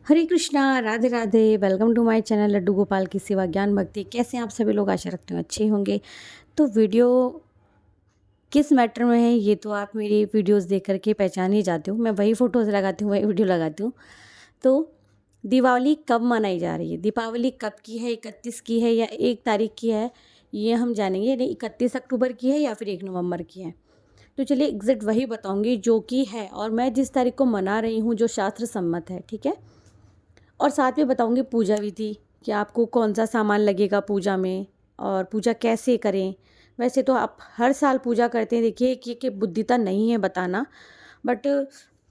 Hare Krishna, Radhe Radhe. Welcome to my channel Laddu Gopal की सेवा ज्ञान भक्ति। कैसे हैं आप सभी लोग? आशा रखते हैं अच्छे होंगे। तो वीडियो किस मैटर में है ये तो आप मेरी वीडियोस देख करके पहचान ही जाते हो। मैं वही फ़ोटोज़ लगाती हूँ, वही वीडियो लगाती हूँ। तो दिवाली कब मनाई जा रही है? दीपावली कब की है? 31 की है या 1 तारीख की है? ये हम जानेंगे। यानी 31 अक्टूबर की है या फिर 1 नवंबर की है? तो चलिए एग्ज़ैक्ट वही बताऊँगी जो कि है, और मैं जिस तारीख को मना रही हूँ जो शास्त्र सम्मत है, ठीक है? और साथ में बताऊँगी पूजा विधि कि आपको कौन सा सामान लगेगा पूजा में और पूजा कैसे करें। वैसे तो आप हर साल पूजा करते हैं, देखिए कि बुद्धिता नहीं है बताना, बट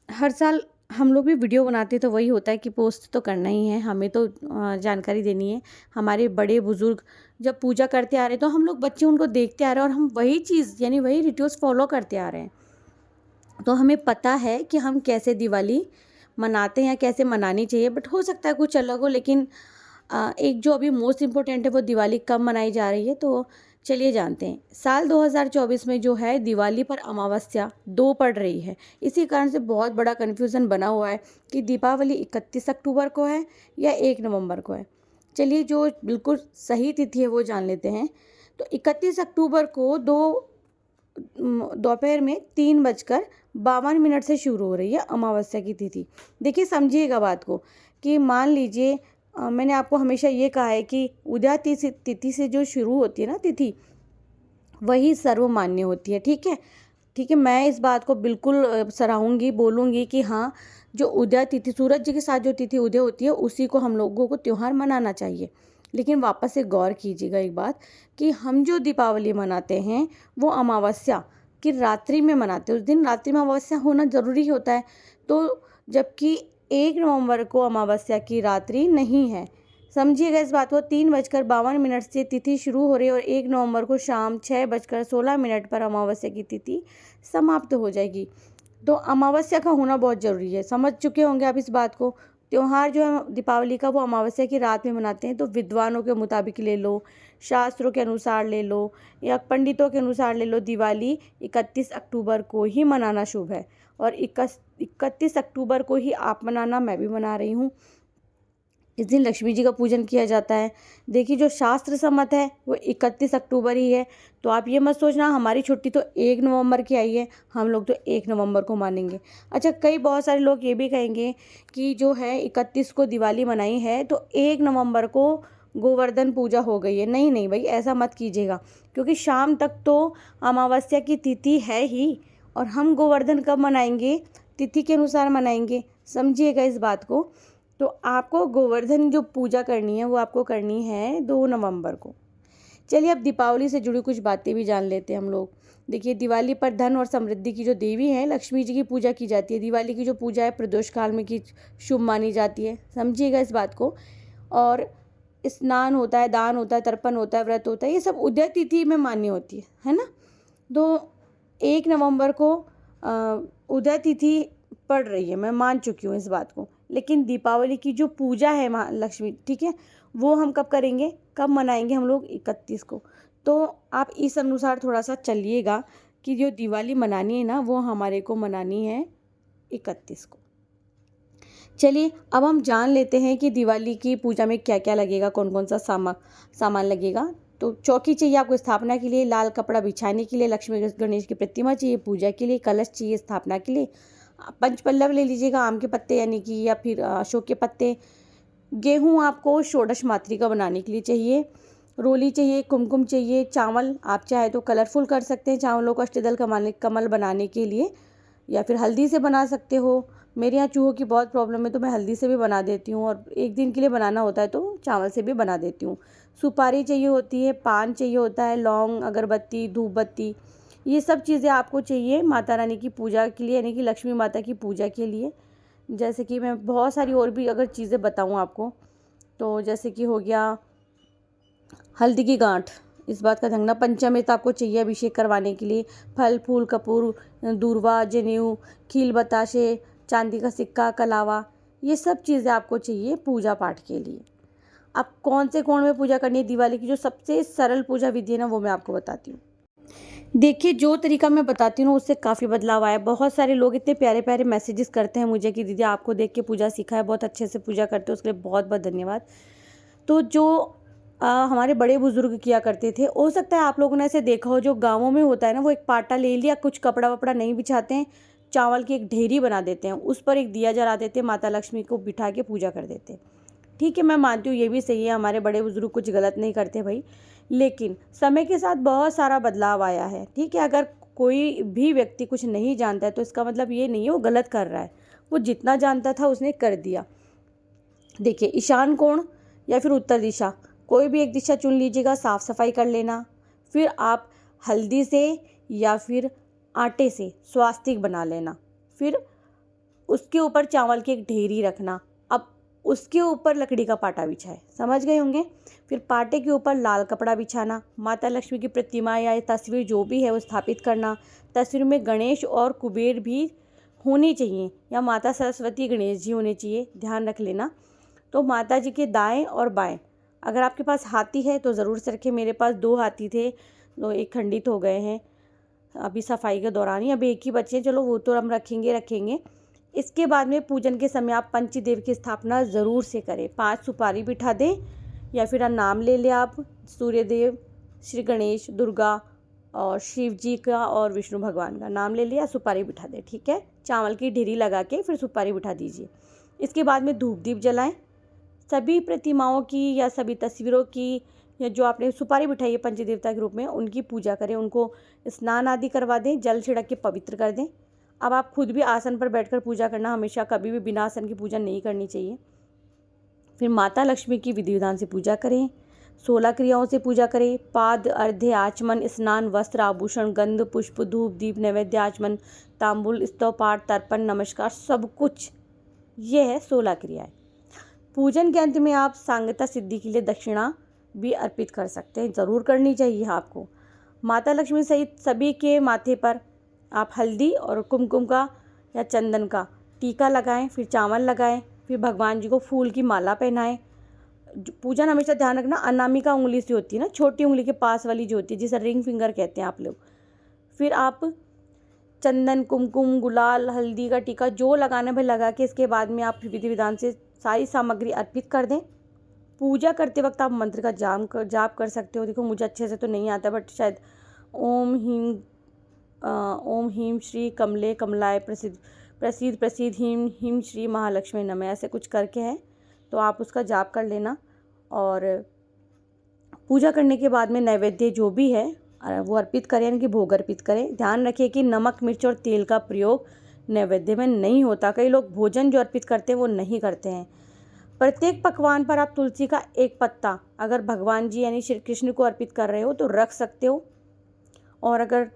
हर साल हम लोग भी वीडियो बनाते हैं तो वही होता है कि पोस्ट तो करना ही है, हमें तो जानकारी देनी है। हमारे बड़े बुजुर्ग जब पूजा करते आ रहे हैं तो हम लोग बच्चे उनको देखते आ रहे हैं और हम वही चीज़ यानी वही रिचुअल्स फॉलो करते आ रहे हैं। तो हमें पता है कि हम कैसे दिवाली मनाते हैं या कैसे मनानी चाहिए, बट हो सकता है कुछ अलग हो। लेकिन एक जो अभी मोस्ट इम्पोर्टेंट है वो दिवाली कब मनाई जा रही है, तो चलिए जानते हैं। साल 2024 में जो है दिवाली पर अमावस्या 2 पड़ रही है। इसी कारण से बहुत बड़ा कन्फ्यूज़न बना हुआ है कि दीपावली 31 अक्टूबर को है या 1 नवंबर को है। चलिए जो बिल्कुल सही तिथि है वो जान लेते हैं। तो 31 अक्टूबर को दोपहर में 3:52 से शुरू हो रही है अमावस्या की तिथि। देखिए समझिएगा बात को कि मान लीजिए मैंने आपको हमेशा ये कहा है कि उदया तिथि से जो शुरू होती है ना तिथि, वही सर्वमान्य होती है। ठीक है, ठीक है, मैं इस बात को बिल्कुल सराहूंगी, बोलूँगी कि हाँ, जो उदय तिथि सूरज जी के साथ जो तिथि उदय होती है उसी को हम लोगों को त्यौहार मनाना चाहिए। लेकिन वापस से गौर कीजिएगा एक बात कि हम जो दीपावली मनाते हैं वो अमावस्या की रात्रि में मनाते हैं। उस दिन रात्रि में अमावस्या होना ज़रूरी होता है। तो जबकि 1 नवंबर को अमावस्या की रात्रि नहीं है। समझिएगा इस बात को। 3:52 से तिथि शुरू हो रही है और 1 नवंबर को शाम 6:16 पर अमावस्या की तिथि समाप्त हो जाएगी। तो अमावस्या का होना बहुत ज़रूरी है। समझ चुके होंगे आप इस बात को। त्योहार जो है दीपावली का वो अमावस्या की रात में मनाते हैं। तो विद्वानों के मुताबिक ले लो, शास्त्रों के अनुसार ले लो या पंडितों के अनुसार ले लो, दिवाली 31 अक्टूबर को ही मनाना शुभ है। और 31 अक्टूबर को ही आप मनाना, मैं भी मना रही हूँ। इस दिन लक्ष्मी जी का पूजन किया जाता है। देखिए जो शास्त्र सम्मत है वो 31 अक्टूबर ही है। तो आप ये मत सोचना हमारी छुट्टी तो 1 नवंबर की आई है, हम लोग तो 1 नवंबर को मानेंगे। अच्छा, बहुत सारे लोग ये भी कहेंगे कि जो है 31 को दिवाली मनाई है तो 1 नवंबर को गोवर्धन पूजा हो गई है। नहीं नहीं भाई, ऐसा मत कीजिएगा, क्योंकि शाम तक तो अमावस्या की तिथि है ही, और हम गोवर्धन कब मनाएंगे? तिथि के अनुसार मनाएंगे। समझिएगा इस बात को। तो आपको गोवर्धन जो पूजा करनी है वो आपको करनी है 2 नवंबर को। चलिए अब दीपावली से जुड़ी कुछ बातें भी जान लेते हैं हम लोग। देखिए दिवाली पर धन और समृद्धि की जो देवी हैं लक्ष्मी जी की पूजा की जाती है। दिवाली की जो पूजा है प्रदोष काल में की शुभ मानी जाती है। समझिएगा इस बात को। और स्नान होता है, दान होता है, तर्पण होता है, व्रत होता है, ये सब उदय तिथि में मान्य होती है ना। तो 1 नवंबर को उदय तिथि पड़ रही है, मैं मान चुकी हूँ इस बात को। लेकिन दीपावली की जो पूजा है माँ लक्ष्मी, ठीक है, वो हम कब करेंगे, कब मनाएंगे हम लोग? 31 को। तो आप इस अनुसार थोड़ा सा चलिएगा कि जो दिवाली मनानी है ना वो हमारे को मनानी है 31 को। चलिए अब हम जान लेते हैं कि दिवाली की पूजा में क्या क्या लगेगा, कौन कौन सा सामान लगेगा। तो चौकी चाहिए आपको स्थापना के लिए, लाल कपड़ा बिछाने के लिए, लक्ष्मी गणेश की प्रतिमा चाहिए पूजा के लिए, कलश चाहिए स्थापना के लिए, पंचपल्लव ले लीजिएगा, आम के पत्ते यानी कि, या फिर अशोक के पत्ते। गेहूँ आपको षोडश मातृका बनाने के लिए चाहिए, रोली चाहिए, कुमकुम चाहिए, चावल आप चाहे तो कलरफुल कर सकते हैं चावलों को अष्टदल कमल बनाने के लिए, या फिर हल्दी से बना सकते हो। मेरे यहाँ चूहों की बहुत प्रॉब्लम है तो मैं हल्दी से भी बना देती हूँ, और एक दिन के लिए बनाना होता है तो चावल से भी बना देती हूँ। सुपारी चाहिए होती है, पान चाहिए होता है, लौंग, अगरबत्ती, धूप बत्ती, ये सब चीज़ें आपको चाहिए माता रानी की पूजा के लिए, यानी कि लक्ष्मी माता की पूजा के लिए। जैसे कि मैं बहुत सारी और भी अगर चीज़ें बताऊँ आपको, तो जैसे कि हो गया हल्दी की गांठ, इस बात का ध्यान, पंचामृत आपको चाहिए अभिषेक करवाने के लिए, फल फूल कपूर, दूर्वा, जनेऊ, खील बताशे, चांदी का सिक्का, कलावा, ये सब चीज़ें आपको चाहिए पूजा पाठ के लिए। अब कौन से कोण में पूजा करनी है दिवाली की, जो सबसे सरल पूजा विधि है ना वो मैं आपको बताती हूँ। देखिए, जो तरीका मैं बताती हूँ उससे काफ़ी बदलाव आया है। बहुत सारे लोग इतने प्यारे-प्यारे मैसेजेस करते हैं मुझे कि दीदी आपको देख के पूजा सीखा है, बहुत अच्छे से पूजा करते हो, उसके लिए बहुत-बहुत धन्यवाद। तो जो हमारे बड़े बुज़ुर्ग किया करते थे, हो सकता है आप लोगों ने ऐसे देखा हो, जो गाँवों में होता है ना, वो एक पाटा ले लिया, कुछ कपड़ा-वपड़ा नहीं बिछाते हैं, चावल की एक ढेरी बना देते हैं, उस पर एक दिया जला देते हैं, माता लक्ष्मी को बिठा के पूजा कर देते हैं। ठीक है, मैं मानती हूँ ये भी सही है, हमारे बड़े बुज़ुर्ग कुछ गलत नहीं करते भई। लेकिन समय के साथ बहुत सारा बदलाव आया है, ठीक है? अगर कोई भी व्यक्ति कुछ नहीं जानता है तो इसका मतलब ये नहीं है वो गलत कर रहा है। वो जितना जानता था उसने कर दिया। देखिए, ईशान कोण या फिर उत्तर दिशा, कोई भी एक दिशा चुन लीजिएगा, साफ़ सफाई कर लेना। फिर आप हल्दी से या फिर आटे से स्वास्तिक बना लेना। फिर उसके ऊपर चावल की एक ढेरी रखना। अब उसके ऊपर लकड़ी का पाटा बिछाए, समझ गए होंगे। फिर पाटे के ऊपर लाल कपड़ा बिछाना, माता लक्ष्मी की प्रतिमा या तस्वीर जो भी है वो स्थापित करना। तस्वीर में गणेश और कुबेर भी होने चाहिए, या माता सरस्वती गणेश जी होने चाहिए, ध्यान रख लेना। तो माता जी के दाएं और बाएं, अगर आपके पास हाथी है तो ज़रूर से रखें। मेरे पास 2 हाथी थे, तो एक खंडित हो गए हैं अभी सफाई के दौरान ही, अब एक ही बचे हैं, चलो वो तो हम रखेंगे। इसके बाद में पूजन के समय आप पंचदेव की स्थापना ज़रूर से करें। 5 सुपारी बिठा दें, या फिर नाम ले लें आप, सूर्यदेव, श्री गणेश, दुर्गा और शिव जी का और विष्णु भगवान का नाम ले लिया, सुपारी बिठा दें, ठीक है। चावल की ढेरी लगा के फिर सुपारी बिठा दीजिए। इसके बाद में धूप दीप जलाएं। सभी प्रतिमाओं की या सभी तस्वीरों की, या जो आपने सुपारी बिठाई है पंचदेवता के रूप में, उनकी पूजा करें, उनको स्नान आदि करवा दें, जल छिड़क के पवित्र कर दें। अब आप खुद भी आसन पर बैठकर पूजा करना, हमेशा कभी भी बिना आसन की पूजा नहीं करनी चाहिए। फिर माता लक्ष्मी की विधि विधान से पूजा करें, 16 क्रियाओं से पूजा करें। पाद, अर्घ्य, आचमन, स्नान, वस्त्र, आभूषण, गंध, पुष्प, धूप, दीप, नैवेद्य, आचमन, तांबुल, स्तव पाठ, तर्पण, नमस्कार, सब कुछ, ये है 16 क्रियाएं। पूजन के अंत में आप सांगता सिद्धि के लिए दक्षिणा भी अर्पित कर सकते हैं, ज़रूर करनी चाहिए आपको। माता लक्ष्मी सहित सभी के माथे पर आप हल्दी और कुमकुम का या चंदन का टीका लगाएं, फिर चावल लगाएं, फिर भगवान जी को फूल की माला पहनाएं। पूजन हमेशा ध्यान रखना, अनामिका उंगली से होती है ना, छोटी उंगली के पास वाली जो होती है, जिसे रिंग फिंगर कहते हैं आप लोग। फिर आप चंदन, कुमकुम, गुलाल, हल्दी का टीका जो लगाना है लगा के, इसके बाद में आप विधि विधान से सारी सामग्री अर्पित कर दें। पूजा करते वक्त आप मंत्र का जाप कर सकते हो। देखो, मुझे अच्छे से तो नहीं आता, बट शायद ओम ह्रीं श्री कमले कमलाय प्रसीद ह्रीं ह्रीं श्री महालक्ष्मी नमः, ऐसे कुछ करके है, तो आप उसका जाप कर लेना। और पूजा करने के बाद में नैवेद्य जो भी है वो अर्पित करें, यानी कि भोग अर्पित करें। ध्यान रखिए कि नमक, मिर्च और तेल का प्रयोग नैवेद्य में नहीं होता। कई लोग भोजन जो अर्पित करते हैं वो नहीं करते हैं। प्रत्येक पकवान पर आप तुलसी का एक पत्ता, अगर भगवान जी यानी श्री कृष्ण को अर्पित कर रहे हो तो रख सकते हो, और अगर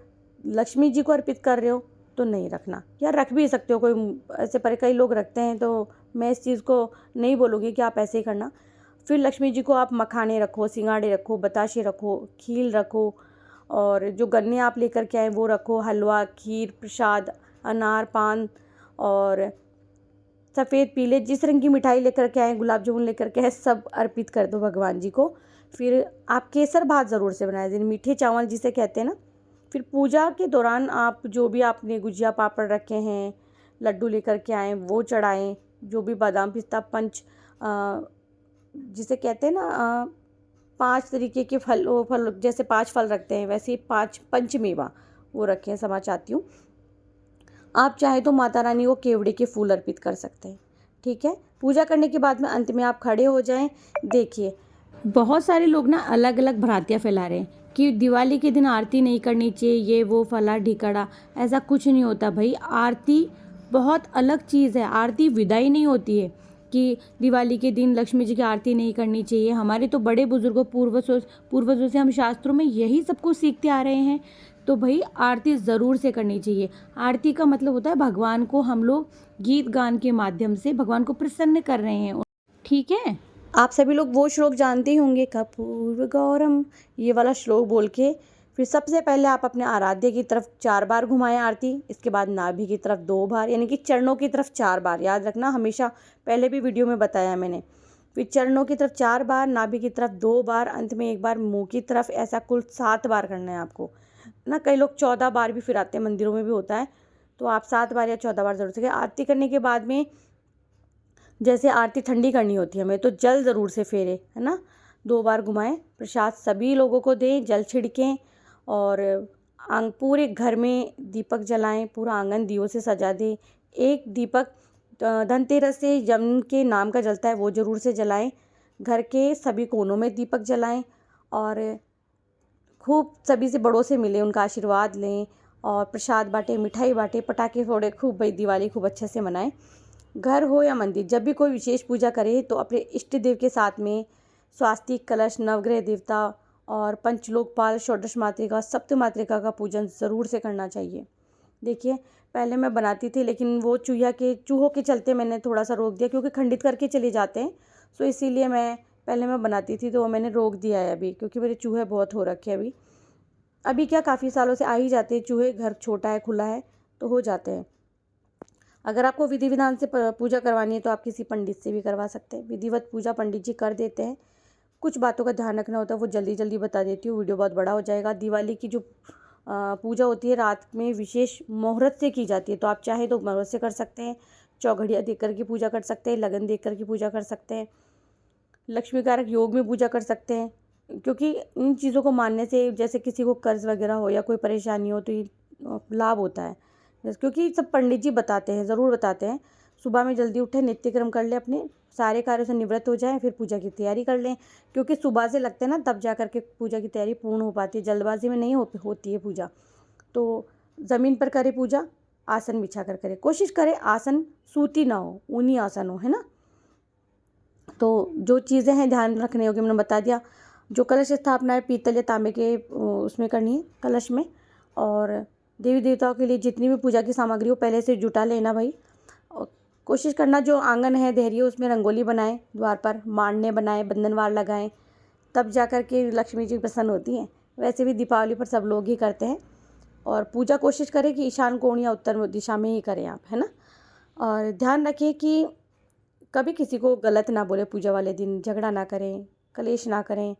लक्ष्मी जी को अर्पित कर रहे हो तो नहीं रखना, या रख भी सकते हो। कोई ऐसे पर कई लोग रखते हैं, तो मैं इस चीज़ को नहीं बोलूँगी कि आप ऐसे ही करना। फिर लक्ष्मी जी को आप मखाने रखो, सिंगाड़े रखो, बताशे रखो, खील रखो, और जो गन्ने आप लेकर के आए वो रखो, हलवा, खीर, प्रसाद, अनार, पान और सफ़ेद, पीले, जिस रंग की मिठाई लेकर के आए, गुलाब जामुन लेकर के आए, सब अर्पित कर दो भगवान जी को। फिर आप केसर भात ज़रूर से बनाए, दिन मीठे चावल जिसे कहते हैं ना। फिर पूजा के दौरान आप जो भी आपने गुजिया पापड़ रखे हैं, लड्डू लेकर के आएँ, वो चढ़ाएँ। जो भी बादाम, पिस्ता, जिसे कहते हैं ना 5 तरीके के फल, जैसे 5 फल रखते हैं, वैसे 5 पंचमेवा वो रखें, क्षमा चाहती हूँ। आप चाहे तो माता रानी को केवड़े के फूल अर्पित कर सकते हैं, ठीक है। पूजा करने के बाद में अंत में आप खड़े हो जाएं। देखिए, बहुत सारे लोग ना अलग अलग भ्रांतियाँ फैला रहे हैं कि दिवाली के दिन आरती नहीं करनी चाहिए, ये वो फला ढिकड़ा, ऐसा कुछ नहीं होता भाई। आरती बहुत अलग चीज़ है। आरती विदाई नहीं होती है कि दिवाली के दिन लक्ष्मी जी की आरती नहीं करनी चाहिए। हमारे तो बड़े बुजुर्गों, पूर्वजों से हम शास्त्रों में यही सब कुछ सीखते आ रहे हैं। तो भाई आरती ज़रूर से करनी चाहिए। आरती का मतलब होता है भगवान को हम लोग गीत गान के माध्यम से भगवान को प्रसन्न कर रहे हैं, ठीक है। आप सभी लोग वो श्लोक जानते ही होंगे, कपूर गौरम, ये वाला श्लोक बोल के फिर सबसे पहले आप अपने आराध्य की तरफ 4 बार घुमाएं आरती। इसके बाद नाभि की तरफ 2 बार, यानी कि चरणों की तरफ 4 बार, याद रखना हमेशा, पहले भी वीडियो में बताया मैंने। फिर चरणों की तरफ 4 बार, नाभि की तरफ 2 बार, अंत में 1 बार मुंह की तरफ, ऐसा कुल 7 बार करना है आपको। ना कई लोग 14 बार भी फिराते हैं, मंदिरों में भी होता है, तो आप 7 बार या 14 बार ज़रूर से करें। आरती करने के बाद में जैसे आरती ठंडी करनी होती है हमें, तो जल ज़रूर से फेरें, है ना, 2 बार घुमाएं। प्रसाद सभी लोगों को दें, जल छिड़कें और पूरे घर में दीपक जलाएं, पूरा आंगन दियों से सजा दें। एक दीपक धनतेरस से यम के नाम का जलता है, वो ज़रूर से जलाएं। घर के सभी कोनों में दीपक जलाएं और खूब सभी से बड़ों से मिलें, उनका आशीर्वाद लें और प्रसाद बांटें, मिठाई बांटें, पटाखे फोड़े, खूब भाई दिवाली खूब अच्छे से मनाएं। घर हो या मंदिर, जब भी कोई विशेष पूजा करे तो अपने इष्ट देव के साथ में स्वास्तिक, कलश, नवग्रह देवता और पंचलोकपाल, षोडश मातृका, सप्त मातृका का पूजन ज़रूर से करना चाहिए। देखिए, पहले मैं बनाती थी, लेकिन वो चूहों के चलते मैंने थोड़ा सा रोक दिया, क्योंकि खंडित करके चले जाते हैं, सो इसीलिए पहले मैं बनाती थी, तो वो मैंने रोक दिया है अभी, क्योंकि मेरे चूहे बहुत हो रखे हैं अभी। अभी क्या, काफ़ी सालों से आ ही जाते हैं चूहे, घर छोटा है, खुला है, तो हो जाते हैं। अगर आपको विधि विधान से पूजा करवानी है तो आप किसी पंडित से भी करवा सकते हैं। विधिवत पूजा पंडित जी कर देते हैं। कुछ बातों का ध्यान रखना होता है, वो जल्दी जल्दी बता देती हूँ, वीडियो बहुत बड़ा हो जाएगा। दिवाली की जो पूजा होती है रात में विशेष मुहूर्त से की जाती है, तो आप चाहे तो मुहूर्त से कर सकते हैं, चौघड़िया देख कर की पूजा कर सकते हैं, लगन देख कर की पूजा कर सकते हैं, लक्ष्मी कारक योग में पूजा कर सकते हैं, क्योंकि इन चीज़ों को मानने से जैसे किसी को कर्ज वगैरह हो या कोई परेशानी हो तो ये लाभ होता है। क्योंकि सब पंडित जी बताते हैं, ज़रूर बताते हैं। सुबह में जल्दी उठें, नित्य कर्म कर लें, अपने सारे कार्यों से निवृत्त हो जाएं, फिर पूजा की तैयारी कर लें, क्योंकि सुबह से लगते हैं ना, तब जा कर के पूजा की तैयारी पूर्ण हो पाती है, जल्दबाजी में नहीं होती है पूजा। तो ज़मीन पर करें पूजा, आसन बिछा कर करें, कोशिश करें आसन सूती ना हो, ऊनी आसन हो, है ना। तो जो चीज़ें हैं ध्यान रखने होगी मैंने बता दिया। जो कलश स्थापना है पीतल या तांबे के उसमें करनी है, कलश में। और देवी देवताओं के लिए जितनी भी पूजा की सामग्री हो पहले से जुटा लेना भाई। और कोशिश करना जो आंगन है देहरिया उसमें रंगोली बनाएं, द्वार पर मांडने बनाएं, बंधनवार लगाएं, तब जा कर के लक्ष्मी जी प्रसन्न होती हैं। वैसे भी दीपावली पर सब लोग ही करते हैं। और पूजा कोशिश करें कि ईशान कोण या उत्तर दिशा में ही करें आप, है ना। और ध्यान रखें कि कभी किसी को गलत ना बोले, पूजा वाले दिन झगड़ा ना करें, कलेश ना करें।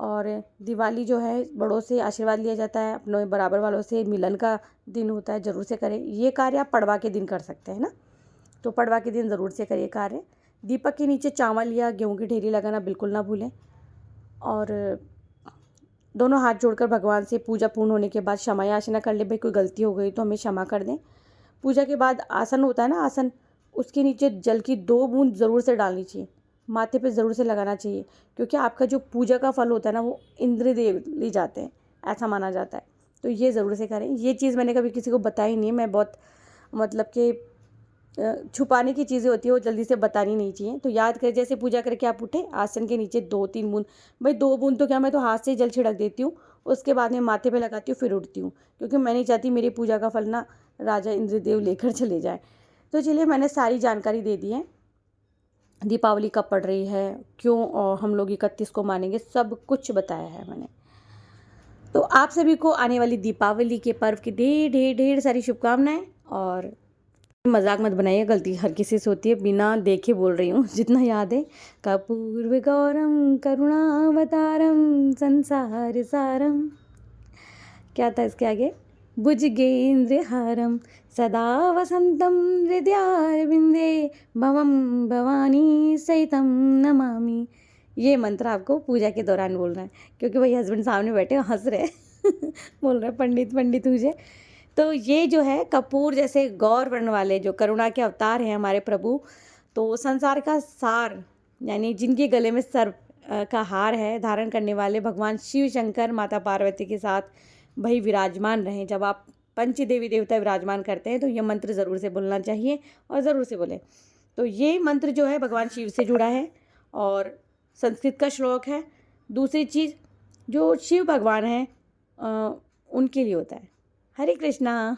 और दिवाली जो है बड़ों से आशीर्वाद लिया जाता है, अपने बराबर वालों से मिलन का दिन होता है, ज़रूर से करें। ये कार्य आप पड़वा के दिन कर सकते हैं ना, तो पड़वा के दिन ज़रूर से करिए कार्य। दीपक के नीचे चावल या गेहूं की ढेरी लगाना बिल्कुल ना भूलें। और दोनों हाथ जोड़कर भगवान से पूजा पूर्ण होने के बाद क्षमा याचना कर ले, भाई कोई गलती हो गई तो हमें क्षमा कर दें। पूजा के बाद आसन होता है ना, आसन, उसके नीचे जल की 2 बूंद ज़रूर से डालनी चाहिए, माथे पे ज़रूर से लगाना चाहिए, क्योंकि आपका जो पूजा का फल होता है ना वो इंद्रदेव ले जाते हैं, ऐसा माना जाता है। तो ये ज़रूर से करें। ये चीज़ मैंने कभी किसी को बताई नहीं है, मैं बहुत मतलब कि छुपाने की चीज़ें होती है वो जल्दी से बतानी नहीं चाहिए। तो याद करें, जैसे पूजा करके आप उठे, आसन के नीचे 2-3 बूंद, भाई 2 बूंद तो क्या, मैं तो हाथ से जल छिड़क देती हूँ, उसके बाद में माथे पे लगाती हूँ, फिर उठती हूँ, क्योंकि मैं नहीं चाहती मेरी पूजा का फल ना राजा इंद्रदेव लेकर चले जाए। तो चलिए, मैंने सारी जानकारी दे दी है। दीपावली कब पड़ रही है, क्यों और हम लोग 31 को मानेंगे, सब कुछ बताया है मैंने। तो आप सभी को आने वाली दीपावली के पर्व की ढेर ढेर ढेर सारी शुभकामनाएं। और मजाक मत बनाइए, गलती हर किसी से होती है, बिना देखे बोल रही हूँ, जितना याद है। कपूर्व गौरम करुणावतारम संसार सारम, क्या था इसके आगे, भुजगेन्द्रहारम सदा वसंतम हृदयारविंदे भवम भवानी सहितम नमामि। ये मंत्र आपको पूजा के दौरान बोलना है, क्योंकि वही हस्बैंड सामने बैठे हंस रहे बोल रहे पंडित पंडित तुझे। तो ये जो है कपूर जैसे गौर वर्ण वाले जो करुणा के अवतार हैं हमारे प्रभु, तो संसार का सार, यानी जिनके गले में सर्प का हार है धारण करने वाले भगवान शिव शंकर माता पार्वती के साथ भाई विराजमान रहें। जब आप पंच देवी देवता विराजमान करते हैं तो ये मंत्र ज़रूर से बोलना चाहिए, और ज़रूर से बोलें। तो ये मंत्र जो है भगवान शिव से जुड़ा है और संस्कृत का श्लोक है। दूसरी चीज़, जो शिव भगवान हैं उनके लिए होता है। हरे कृष्णा।